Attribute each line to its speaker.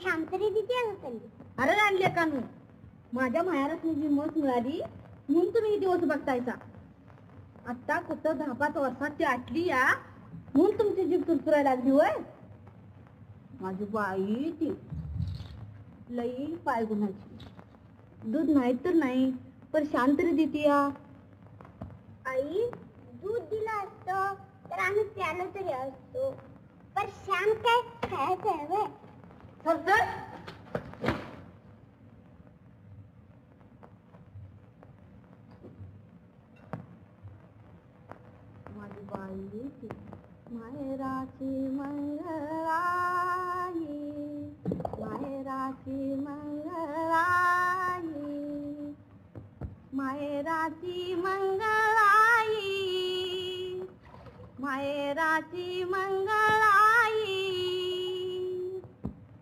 Speaker 1: छान तरी दिदी
Speaker 2: अरे आणले का नू माझ्या माहेरातली जी मस मिळाली म्हणून तुम्ही ही दिवस बघतायचा. आता कुठं 10-5 वर्षात ती आटली या म्हणून तुमची जीभ तुरतुरायला लागली होय. माझी बाई ती लई पाय गुणाची. दूध नाही तर नाही पण शांत तरी देते या.
Speaker 1: आई दूध दिलं असतं तर आम्ही प्यालो तरी असतो पण श्याम काय खायचं आहे व्हय.
Speaker 2: माझी बाई ती माहेराची मंगळाई माहेराची मंगळाई माहेराची मंगळाई माहेराची मंगळाई